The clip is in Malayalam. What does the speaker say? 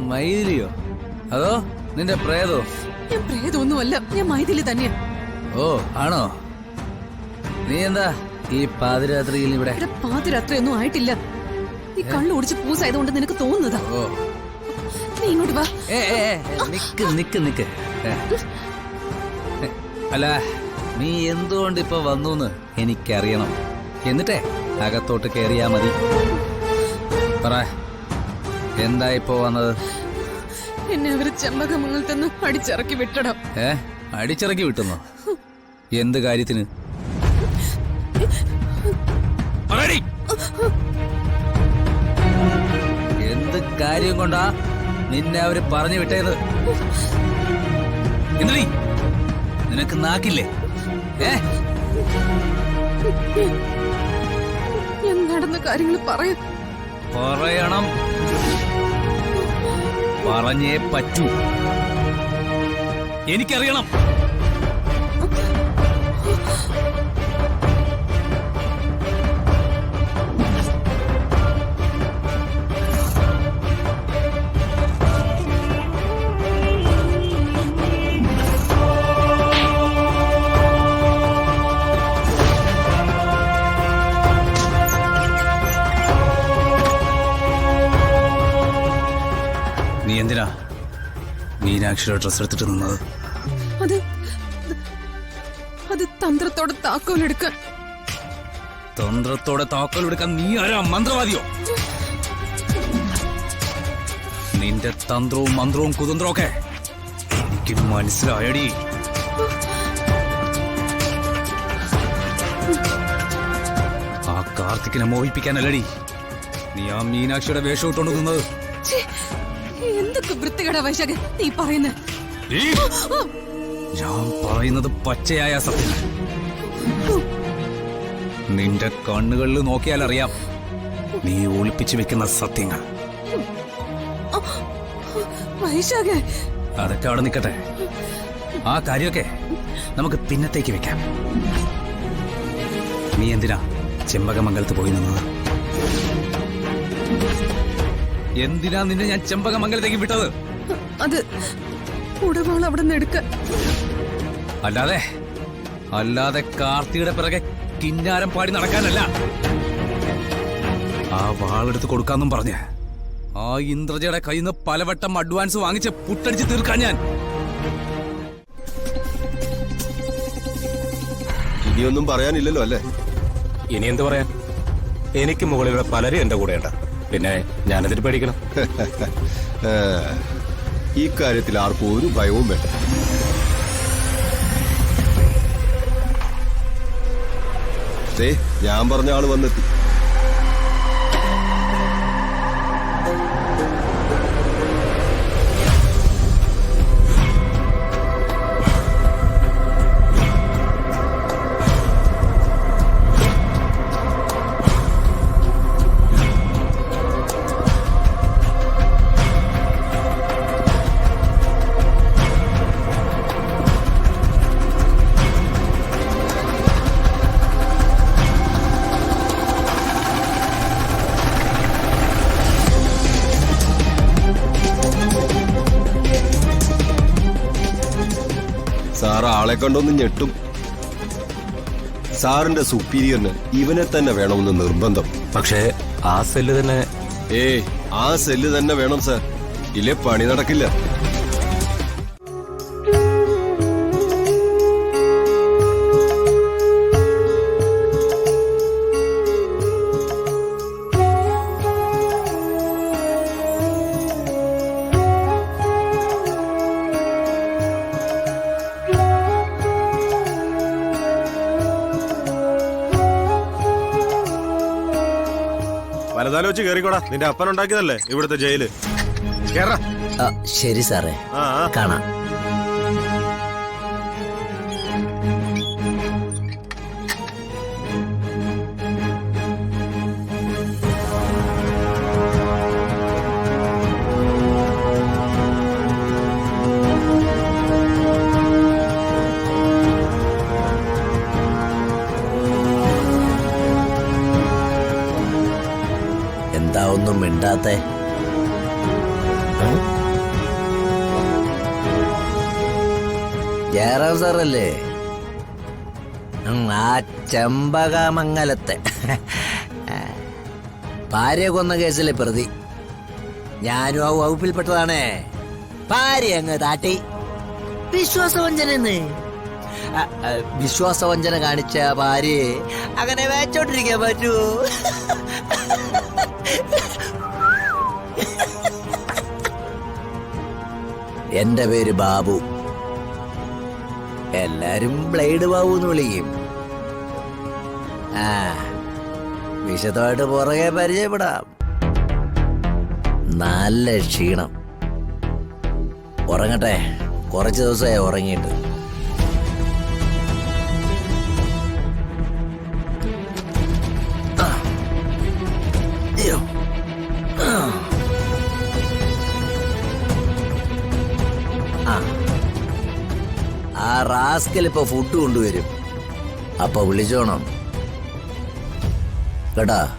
മൈഥിലിയോ അതോ നിന്റെ പ്രേതോ? ഞാൻ പ്രേതമൊന്നുമല്ല, ഞാൻ മൈഥിലി തന്നെയാ. ഓ ആണോ? നീ എന്താ ഈ പാതിരാത്രിയിൽ ഇവിടെ? പാതിരാത്രി ഒന്നും ആയിട്ടില്ല. ഈ കള്ളു കുടിച്ച് പൂസായതുകൊണ്ട് നിനക്ക് തോന്നുന്നതാ. ഓ നീ ഇങ്ങോട്ട് വാ. നിക്ക് നിക്ക് നിക്ക്. അല്ല നീ എന്തുകൊണ്ട് ഇപ്പൊ വന്നു എനിക്കറിയണം. എന്നിട്ടേ അകത്തോട്ട് കേറിയാ മതി. പറ, എന്താ ഇപ്പോ വന്നത്? എന്നെ അവര് ചെമ്പകമംഗലത്തുനിന്ന് അടിച്ചിറക്കി വിട്ടടാ. അടിച്ചിറക്കി വിട്ടുന്നോ? എന്ത് കാര്യത്തിന്? എന്ത് കാര്യം കൊണ്ടാ നിന്നെ അവര് പറഞ്ഞു വിട്ടത്? എന്തി നിനക്ക് നാക്കില്ലേ? ഞാൻ നടന്ന കാര്യങ്ങൾ പറയണം. പറഞ്ഞേ പറ്റൂ. എനിക്കറിയണം. നീ എന്തിനാ മീനാക്ഷിയുടെ ഡ്രസ് എടുത്തിട്ട് നിന്നത്? അത് തന്ത്രത്തോടെ താക്കോലെടുക്കാൻ. തന്ത്രത്തോടെ താക്കോലെടുക്കാൻ നീ ആരാ? മന്ത്രവാദിയോ? നിന്റെ തന്ത്രവും മന്ത്രവും കുതന്ത്രവും ഒക്കെ എനിക്ക് മനസ്സിലായടി. ആ കാർത്തിക്കിനെ മോഹിപ്പിക്കാനല്ലടി നീ ആ മീനാക്ഷിയുടെ വേഷം ഇട്ടോണ്ട് നിന്നത്. എന്തൊക്കെ വൃത്തികേടാ വൈശാഖ് നീ പറയുന്നത്? ഞാൻ പറയുന്നത് പച്ചയായ സത്യം. നിന്റെ കണ്ണുകളിൽ നോക്കിയാൽ അറിയാം നീ ഒളിപ്പിച്ചു വെക്കുന്ന സത്യങ്ങൾ. വൈശാഖ് അതൊക്കെ അവിടെ നിൽക്കട്ടെ. ആ കാര്യമൊക്കെ നമുക്ക് പിന്നത്തേക്ക് വെക്കാം. നീ എന്തിനാ ചെമ്പകമംഗലത്ത് പോയി നിന്നത്? എന്തിനാ നിന്നെ ഞാൻ ചെമ്പകമംഗലത്തേക്ക് വിട്ടത്? അത് ഉടവാൾ അവിടെ നിന്ന് എടുക്കാൻ. അല്ലാതെ കാർത്തിയുടെ പിറകെ കിന്നാരം പാടി നടക്കാനല്ല. ആ വാളെടുത്ത് കൊടുക്കാന്നും പറഞ്ഞ് ആ ഇന്ദ്രജയുടെ കയ്യിൽ നിന്ന് പലവട്ടം അഡ്വാൻസ് വാങ്ങിച്ച് പുട്ടടിച്ച് തീർക്കാൻ ഞാൻ. ഇനിയൊന്നും പറയാനില്ലല്ലോ അല്ലേ? ഇനി എന്ത് പറയാൻ? എനിക്ക് മുകളിലുള്ള പലരും എന്റെ കൂടെയുണ്ട്. പിന്നെ ഞാനതിന് പേടിക്കണം? ഈ കാര്യത്തിൽ ആർക്കും ഒരു ഭയവും വേണ്ട. ഞാൻ പറഞ്ഞ ആള് വന്നെത്തി. സാറ് ആളെ കണ്ടൊന്ന് ഞെട്ടും. സാറിന്റെ സുപ്പീരിയറിന് ഇവനെ തന്നെ വേണമെന്ന് നിർബന്ധം. പക്ഷേ ആ സെല്ല് തന്നെ. ആ സെല്ല് തന്നെ വേണം സാർ, ഇല്ലേ പണി നടക്കില്ല. വലതാലോ വെച്ച് കേറിക്കോടാ. നിന്റെ അപ്പൻ ഉണ്ടാക്കിയതല്ലേ ഇവിടുത്തെ ജയില്. കേറാ. ശരി സാറേ, കാണാം. എന്താ ഒന്നും മിണ്ടാത്തെ? ജയറാം സാറല്ലേ? ആ ചെമ്പകമംഗലത്തെ ഭാര്യ കൊന്ന കേസിലെ പ്രതി. ഞാനും ആ വകുപ്പിൽപ്പെട്ടതാണേ. ഭാര്യ അങ്ങ് താട്ടി. വിശ്വാസവഞ്ചനെന്ന്. വിശ്വാസവഞ്ചന കാണിച്ച ഭാര്യയെ അങ്ങനെ വെച്ചോണ്ടിരിക്കാൻ പറ്റുമോ? എന്റെ പേര് ബാബു. എല്ലാരും ബ്ലേഡ് ബാബു എന്ന് വിളിക്കും. ആ, വിശദമായിട്ട് പുറകെ പരിചയപ്പെടാം. നല്ല ക്ഷീണം. ഉറങ്ങട്ടെ, കുറച്ച് ദിവസമായി ഉറങ്ങിയിട്ട്. അയ്യോ. ആ റാസ്കൽ ഇപ്പൊ ഫുഡ് കൊണ്ടുവരും. അപ്പൊ വിളിച്ചോണം കേട്ടാ.